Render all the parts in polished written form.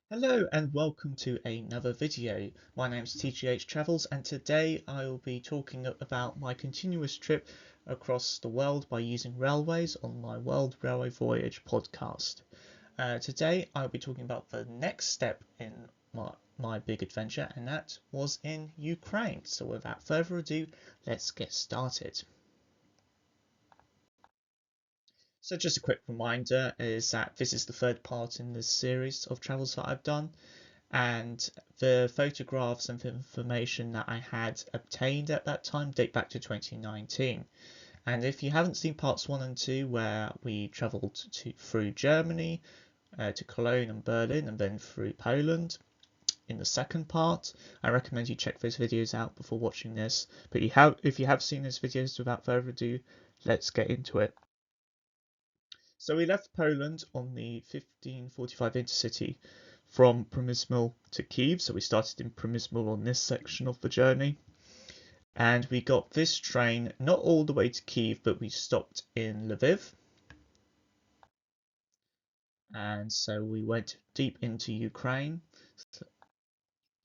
Hello and welcome to another video. My name is TGH Travels and today I will be talking about my continuous trip across the world by using railways on my World Railway Voyage podcast. Today I'll be talking about the next step in my big adventure, and that was in Ukraine. So without further ado, let's get started. So just a quick reminder is that this is the third part in this series of travels that I've done, and the photographs and the information that I had obtained at that time date back to 2019. And if you haven't seen parts 1 and 2, where we travelled through Germany to Cologne and Berlin and then through Poland in the second part, I recommend you check those videos out before watching this. But if you have seen those videos, without further ado, let's get into it. So we left Poland on the 1545 intercity from Przemysl to Kyiv. So we started in Przemysl on this section of the journey. And we got this train not all the way to Kyiv, but we stopped in Lviv. And so we went deep into Ukraine.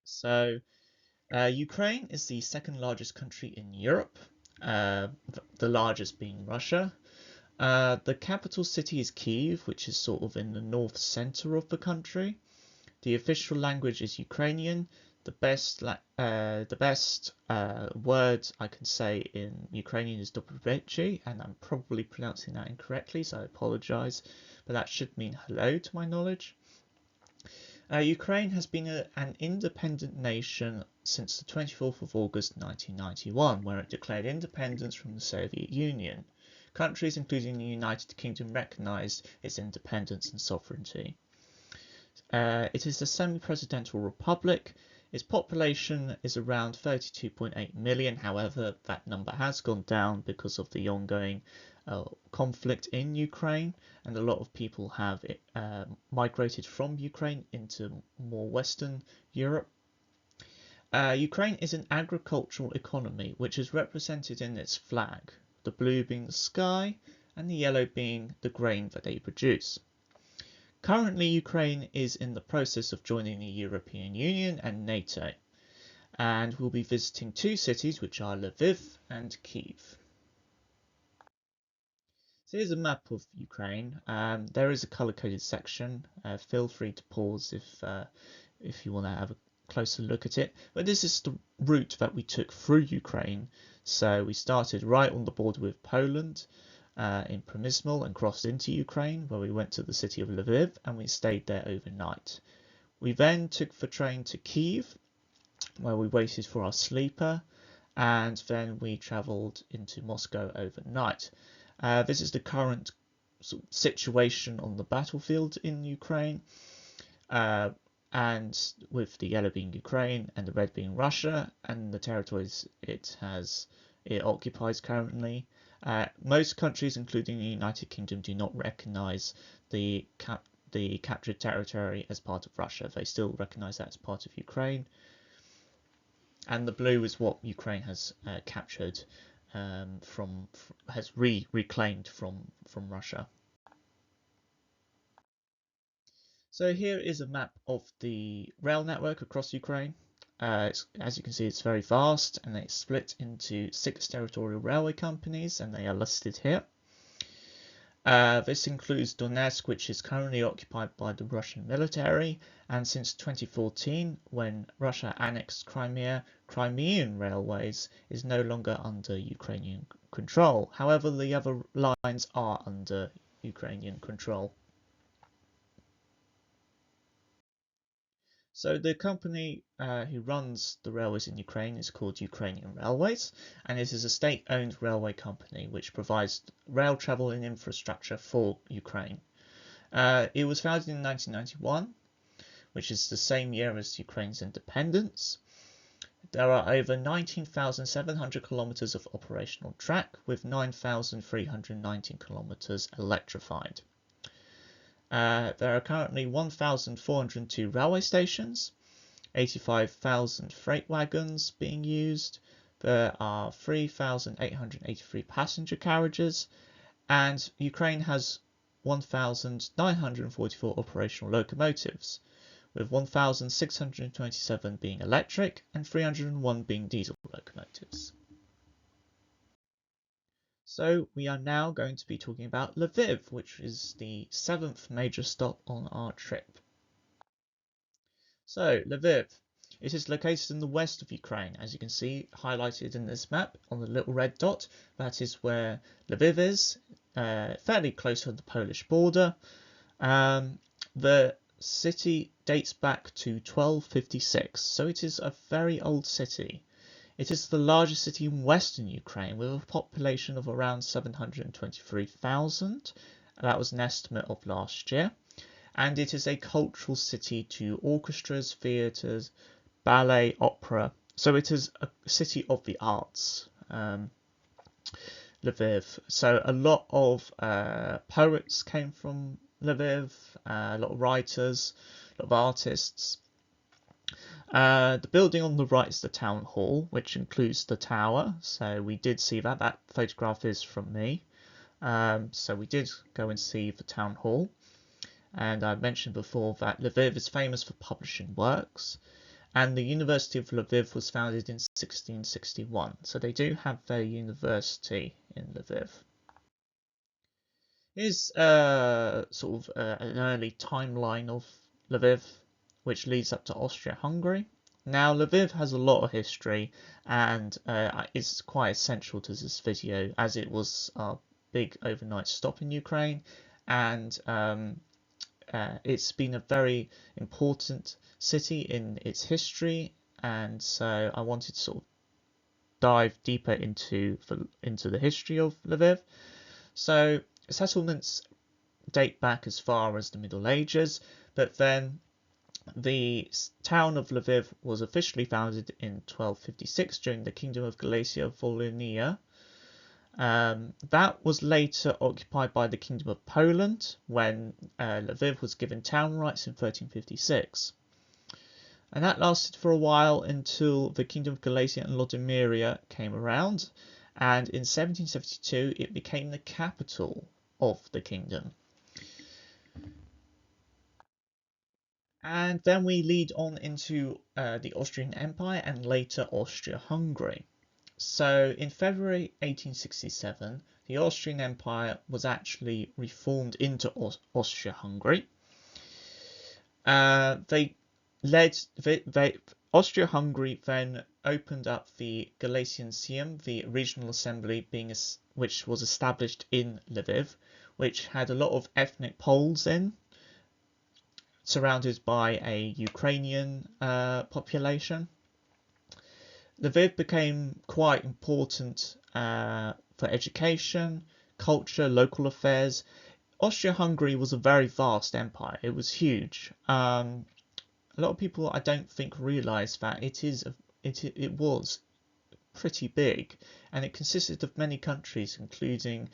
So Ukraine is the second largest country in Europe, the largest being Russia. The capital city is Kyiv, which is sort of in the north center of the country. The official language is Ukrainian. The best word I can say in Ukrainian is dobrovechi, and I'm probably pronouncing that incorrectly, so I apologize, but that should mean hello to my knowledge. Ukraine has been an independent nation since the 24th of August 1991, where it declared independence from the Soviet Union. Countries, including the United Kingdom, recognised its independence and sovereignty. It is a semi-presidential republic. Its population is around 32.8 million. However, that number has gone down because of the ongoing conflict in Ukraine, and a lot of people have migrated from Ukraine into more Western Europe. Ukraine is an agricultural economy, which is represented in its flag, the blue being the sky and the yellow being the grain that they produce. Currently, Ukraine is in the process of joining the European Union and NATO, and we'll be visiting two cities, which are Lviv and Kyiv. So here's a map of Ukraine. There is a color-coded section. Feel free to pause if you want to have a closer look at it. But this is the route that we took through Ukraine. So we started right on the border with Poland in Przemysl and crossed into Ukraine, where we went to the city of Lviv and we stayed there overnight. We then took the train to Kyiv, where we waited for our sleeper, and then we travelled into Moscow overnight. This is the current situation on the battlefield in Ukraine, and with the yellow being Ukraine and the red being Russia, and the territories it occupies currently. Most countries, including the United Kingdom, do not recognise the captured territory as part of Russia. They still recognise that as part of Ukraine. And the blue is what Ukraine has captured reclaimed from Russia. So here is a map of the rail network across Ukraine. As you can see, it's very vast, and it's split into 6 territorial railway companies, and they are listed here. This includes Donetsk, which is currently occupied by the Russian military, and since 2014, when Russia annexed Crimea, Crimean Railways is no longer under Ukrainian control. However, the other lines are under Ukrainian control. So the company who runs the railways in Ukraine is called Ukrainian Railways, and it is a state-owned railway company which provides rail travel and infrastructure for Ukraine. It was founded in 1991, which is the same year as Ukraine's independence. There are over 19,700 kilometers of operational track, with 9,319 kilometers electrified. There are currently 1,402 railway stations, 85,000 freight wagons being used. There are 3,883 passenger carriages, and Ukraine has 1,944 operational locomotives, with 1,627 being electric and 301 being diesel locomotives. So we are now going to be talking about Lviv, which is the 7th major stop on our trip. So Lviv, it is located in the west of Ukraine, as you can see highlighted in this map on the little red dot. That is where Lviv is, fairly close to the Polish border. The city dates back to 1256, so it is a very old city. It is the largest city in western Ukraine with a population of around 723,000. That was an estimate of last year. And it is a cultural city to orchestras, theatres, ballet, opera. So it is a city of the arts, Lviv. So a lot of poets came from Lviv, a lot of writers, a lot of artists. The building on the right is the town hall, which includes the tower. So we did see that. That photograph is from me. So we did go and see the town hall. And I mentioned before that Lviv is famous for publishing works. And the University of Lviv was founded in 1661. So they do have their university in Lviv. Here's sort of an early timeline of Lviv, which leads up to Austria-Hungary. Now, Lviv has a lot of history and is quite essential to this video, as it was our big overnight stop in Ukraine, and it's been a very important city in its history, and so I wanted to sort of dive deeper into the history of Lviv. So settlements date back as far as the Middle Ages, but then the town of Lviv was officially founded in 1256 during the Kingdom of Galicia-Volhynia. That was later occupied by the Kingdom of Poland when Lviv was given town rights in 1356. And that lasted for a while until the Kingdom of Galicia and Lodomeria came around, and in 1772 it became the capital of the kingdom. And then we lead on into the Austrian Empire and later Austria-Hungary. So in February 1867, the Austrian Empire was actually reformed into Austria-Hungary. Austria-Hungary then opened up the Galician Sejm, the regional assembly, which was established in Lviv, which had a lot of ethnic Poles in, surrounded by a Ukrainian population. Lviv became quite important for education, culture, local affairs. Austria-Hungary was a very vast empire. It was huge. A lot of people, I don't think, realise that it was pretty big, and it consisted of many countries, including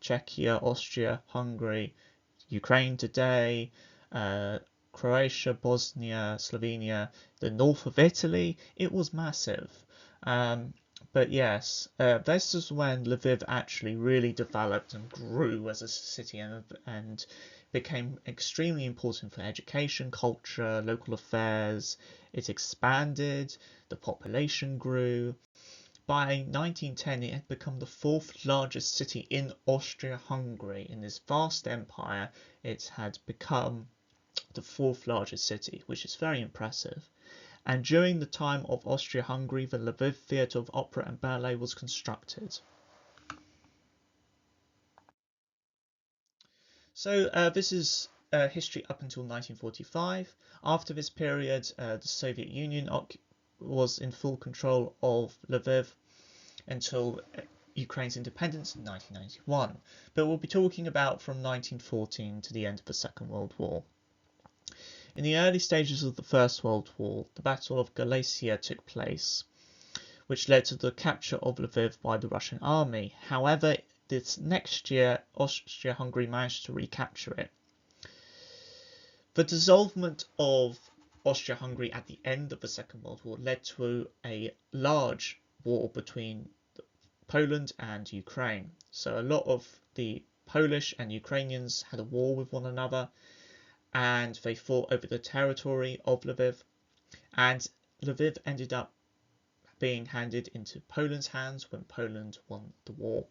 Czechia, Austria, Hungary, Ukraine today, Croatia, Bosnia, Slovenia, the north of Italy. It was massive. But yes, this is when Lviv actually really developed and grew as a city and became extremely important for education, culture, local affairs. It expanded, the population grew. By 1910, it had become the 4th largest city in Austria-Hungary. In this vast empire, it had become the 4th largest city, which is very impressive. And during the time of Austria-Hungary, the Lviv Theatre of Opera and Ballet was constructed. So this is history up until 1945. After this period, the Soviet Union was in full control of Lviv until Ukraine's independence in 1991. But we'll be talking about from 1914 to the end of the Second World War. In the early stages of the First World War, the Battle of Galicia took place, which led to the capture of Lviv by the Russian army. However, this next year, Austria-Hungary managed to recapture it. The dissolvement of Austria-Hungary at the end of the Second World War led to a large war between Poland and Ukraine. So a lot of the Polish and Ukrainians had a war with one another. and they fought over the territory of Lviv, and Lviv ended up being handed into Poland's hands when Poland won the war.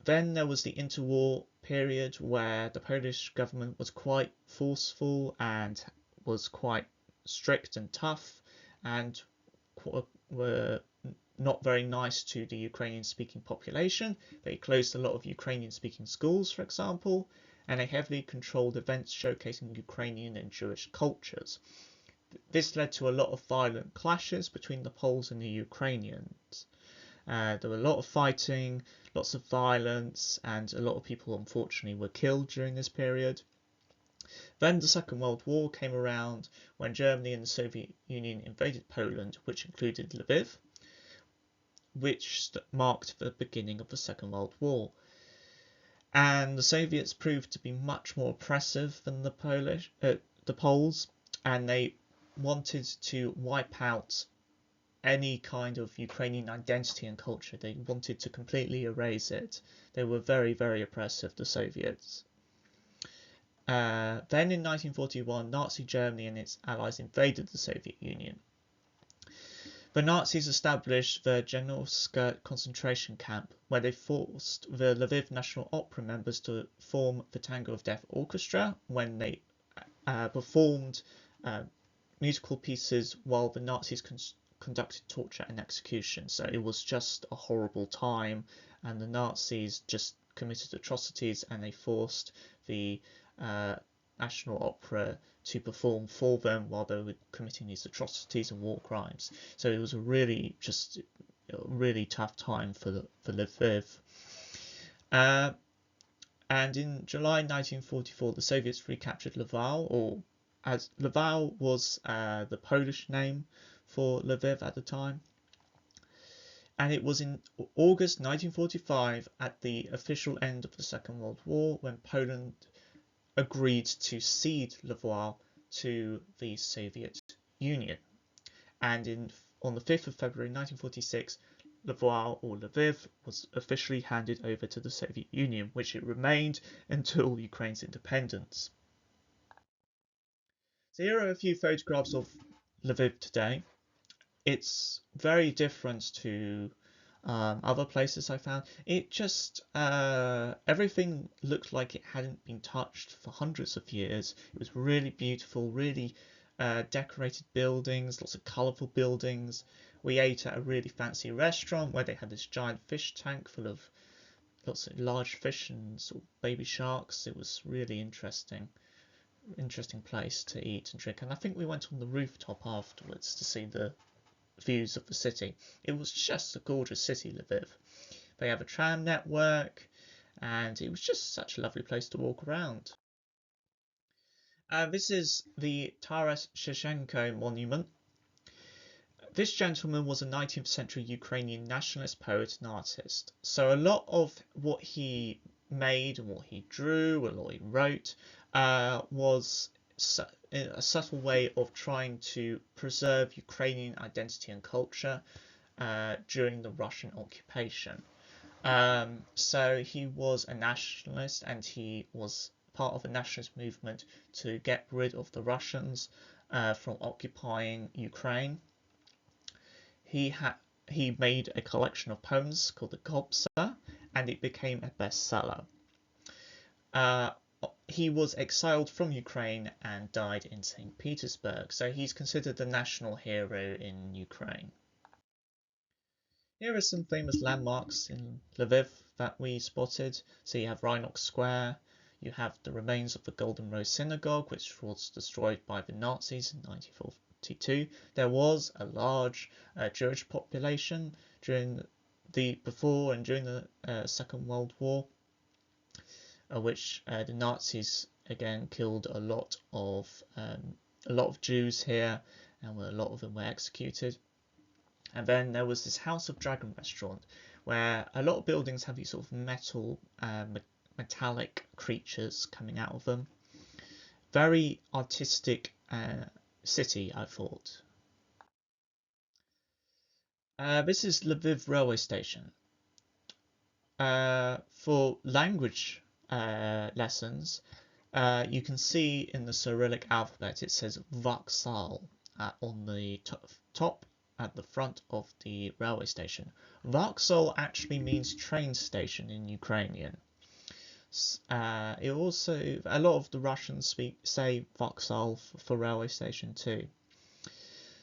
Then there was the interwar period where the Polish government was quite forceful and was quite strict and tough, and were not very nice to the Ukrainian-speaking population. They closed a lot of Ukrainian-speaking schools, for example, and they heavily controlled events showcasing Ukrainian and Jewish cultures. This led to a lot of violent clashes between the Poles and the Ukrainians. There were a lot of fighting, lots of violence, and a lot of people unfortunately were killed during this period. Then the Second World War came around when Germany and the Soviet Union invaded Poland, which included Lviv, which marked the beginning of the Second World War. And the Soviets proved to be much more oppressive than the Poles, and they wanted to wipe out any kind of Ukrainian identity and culture. They wanted to completely erase it. They were very, very oppressive, the Soviets. Then in 1941, Nazi Germany and its allies invaded the Soviet Union. The Nazis established the Genovska concentration camp, where they forced the Lviv National Opera members to form the Tango of Death Orchestra when they performed musical pieces while the Nazis conducted torture and execution. So it was just a horrible time, and the Nazis just committed atrocities, and they forced the National Opera to perform for them while they were committing these atrocities and war crimes. So it was a really tough time for Lviv. And in July 1944, the Soviets recaptured Lviv, or as Lviv was the Polish name for Lviv at the time. And it was in August 1945, at the official end of the Second World War, when Poland agreed to cede Lviv to the Soviet Union. And on the 5th of February 1946, Lviv, or Lviv, was officially handed over to the Soviet Union, which it remained until Ukraine's independence. So here are a few photographs of Lviv today. It's very different to other places I found. It just everything looked like it hadn't been touched for hundreds of years. It was really beautiful, really decorated buildings, lots of colourful buildings. We ate at a really fancy restaurant where they had this giant fish tank full of lots of large fish and sort of baby sharks. It was really interesting place to eat and drink. And I think we went on the rooftop afterwards to see the views of the city. It was just a gorgeous city, Lviv. They have a tram network, and it was just such a lovely place to walk around. This is the Taras Shevchenko monument. This gentleman was a 19th century Ukrainian nationalist poet and artist. So a lot of what he made and what he drew and what he wrote was a subtle way of trying to preserve Ukrainian identity and culture during the Russian occupation. So he was a nationalist, and he was part of a nationalist movement to get rid of the Russians from occupying Ukraine. He made a collection of poems called the Gobsa, and it became a bestseller. He was exiled from Ukraine and died in St. Petersburg, so he's considered the national hero in Ukraine. Here are some famous landmarks in Lviv that we spotted. So you have Rynok Square, you have the remains of the Golden Rose Synagogue, which was destroyed by the Nazis in 1942. There was a large Jewish population during before and during the Second World War, which the Nazis again killed a lot of Jews here, and a lot of them were executed. And then there was this House of Dragon restaurant, where a lot of buildings have these sort of metallic creatures coming out of them. Very artistic city, I thought. This is Lviv railway station. For language lessons, You can see in the Cyrillic alphabet it says Vokzal on the top at the front of the railway station. Vokzal actually means train station in Ukrainian. It also, a lot of the Russians say Vokzal for railway station too.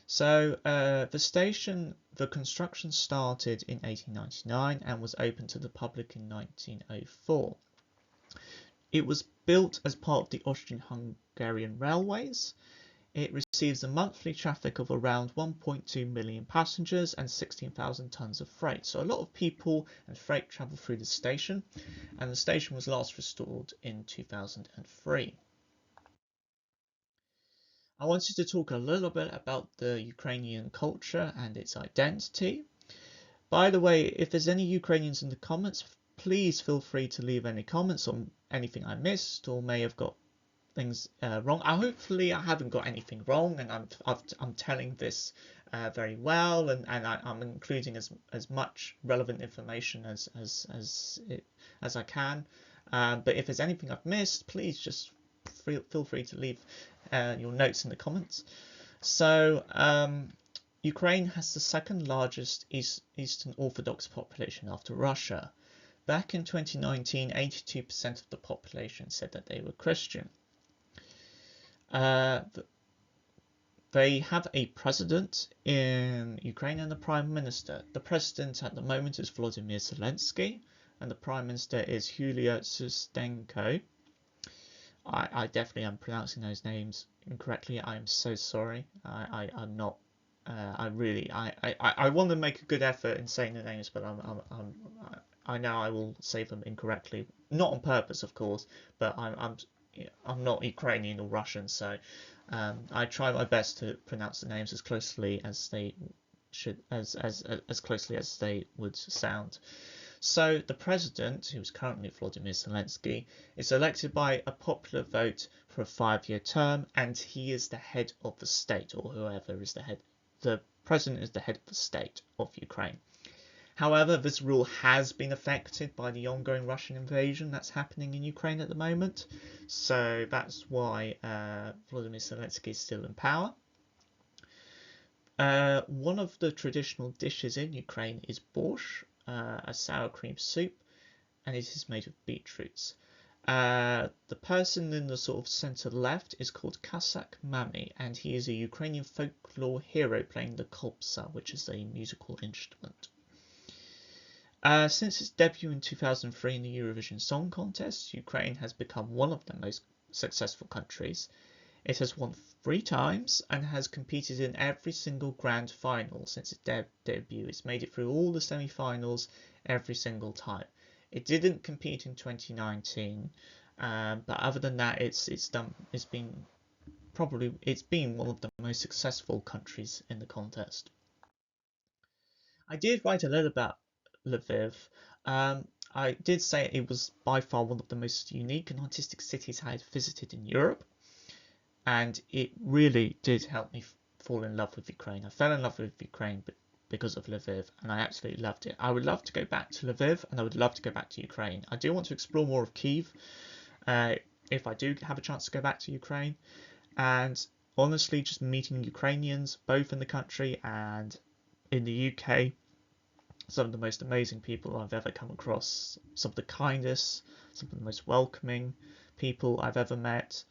So the construction started in 1899 and was opened to the public in 1904. It was built as part of the Austrian-Hungarian Railways. It receives a monthly traffic of around 1.2 million passengers and 16,000 tons of freight. So a lot of people and freight travel through the station, and the station was last restored in 2003. I wanted to talk a little bit about the Ukrainian culture and its identity. By the way, if there's any Ukrainians in the comments, please feel free to leave any comments on anything I missed or may have got things wrong. Hopefully I haven't got anything wrong, and I'm telling this very well, and I'm including as much relevant information as I can. But if there's anything I've missed, please just feel free to leave your notes in the comments. So Ukraine has the second largest Eastern Orthodox population after Russia. Back in 2019, 82% of the population said that they were Christian. They have a president in Ukraine and a prime minister. The president at the moment is Volodymyr Zelensky, and the prime minister is Yulia Sustenko. I definitely am pronouncing those names incorrectly. I am so sorry. I'm not. I want to make a good effort in saying the names, but I know I will say them incorrectly, not on purpose, of course. But I'm not Ukrainian or Russian, so I try my best to pronounce the names as closely as they should, as closely as they would sound. So the president, who is currently Volodymyr Zelensky, is elected by a popular vote for a 5-year term, and he is the head of the state, or whoever is the head. The president is the head of the state of Ukraine. However, this rule has been affected by the ongoing Russian invasion that's happening in Ukraine at the moment. So that's why Volodymyr Zelensky is still in power. One of the traditional dishes in Ukraine is borscht, a sour cream soup, and it is made of beetroots. The person in the sort of center left is called Kasak Mami, and he is a Ukrainian folklore hero playing the kobza, which is a musical instrument. Since its debut in 2003 in the Eurovision Song Contest, Ukraine has become one of the most successful countries. It has won 3 times and has competed in every single grand final since its debut. It's made it through all the semi-finals every single time. It didn't compete in 2019, but other than that, it's been one of the most successful countries in the contest. I did write a little about Lviv. I did say it was by far one of the most unique and artistic cities I had visited in Europe, and it really did help me fall in love with Ukraine. I fell in love with Ukraine because of Lviv, and I absolutely loved it. I would love to go back to Lviv, and I would love to go back to Ukraine. I do want to explore more of Kyiv if I do have a chance to go back to Ukraine, and honestly, just meeting Ukrainians both in the country and in the UK, some of the most amazing people I've ever come across, some of the kindest, some of the most welcoming people I've ever met,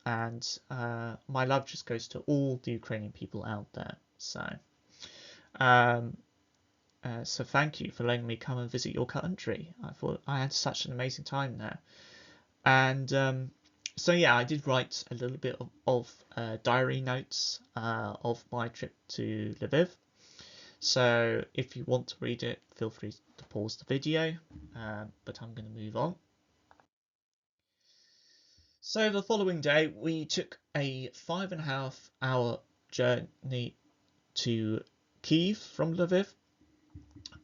and my love just goes to all the Ukrainian people out there. So thank you for letting me come and visit your country. I thought I had such an amazing time there. And so yeah, I did write a little bit of diary notes of my trip to Lviv. So if you want to read it, feel free to pause the video, but I'm going to move on. So the following day, we took a 5.5-hour journey to Kyiv from Lviv.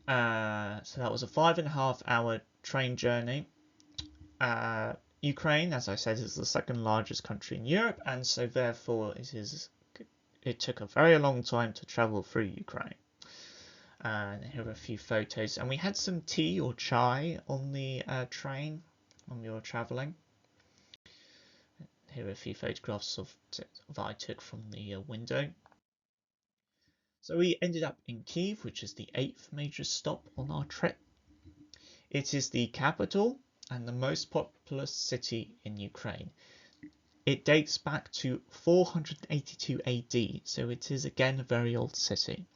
So that was a 5.5-hour train journey. Ukraine, as I said, is the second largest country in Europe, and so therefore it took a very long time to travel through Ukraine. And here are a few photos, and we had some tea or chai on the train when we were traveling. here are a few photographs that I took from the window. So we ended up in Kyiv, which is the 8th major stop on our trip. It is the capital and the most populous city in Ukraine. It dates back to 482 AD, so it is again a very old city.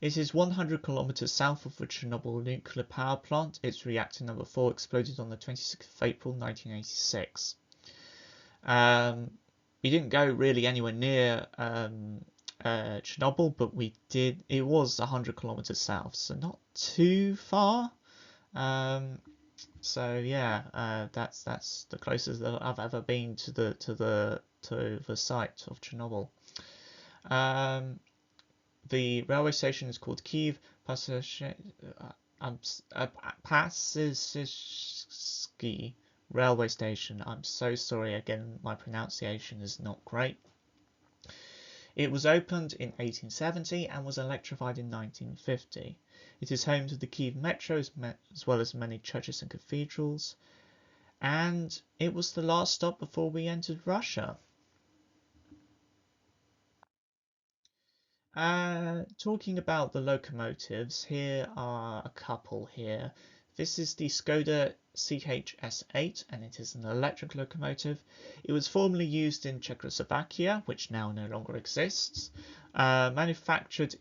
It is 100 kilometers south of the Chernobyl nuclear power plant. Its reactor number 4 exploded on the 26th of April 1986. We didn't go really anywhere near Chernobyl, but we did. It was 100 kilometers south, so not too far. So yeah, that's the closest that I've ever been to the site of Chernobyl. The railway station is called Kyiv Passivsky railway station. I'm so sorry again, my pronunciation is not great. It was opened in 1870 and was electrified in 1950. It is home to the Kyiv Metro as well as many churches and cathedrals, and it was the last stop before we entered Russia. Talking about the locomotives, here are a couple here. This is the Skoda CHS-8 and it is an electric locomotive. It was formerly used in Czechoslovakia, which now no longer exists. Manufactured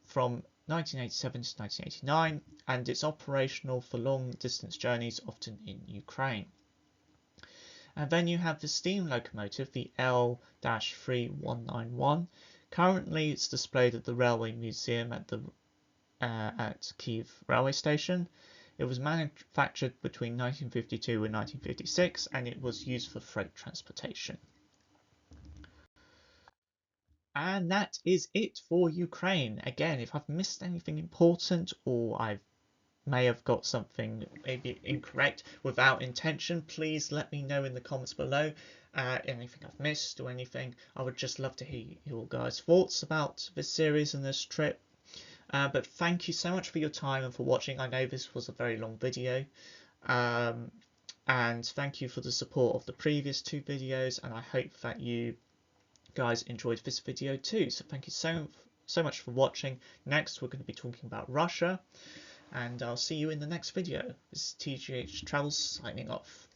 from 1987 to 1989, and it's operational for long distance journeys, often in Ukraine. And then you have the steam locomotive, the L-3191. Currently it's displayed at the Railway Museum at Kyiv railway station. It was manufactured between 1952 and 1956 and it was used for freight transportation. And that is it for Ukraine. Again, if I've missed anything important or I may have got something maybe incorrect without intention, please let me know in the comments below. Anything I've missed or anything, I would just love to hear your guys' thoughts about this series and this trip. But thank you so much for your time and for watching. I know this was a very long video. And thank you for the support of the previous 2 videos, and I hope that you guys enjoyed this video too. So thank you so much for watching. Next we're going to be talking about Russia, and I'll see you in the next video. This is TGH Travels signing off.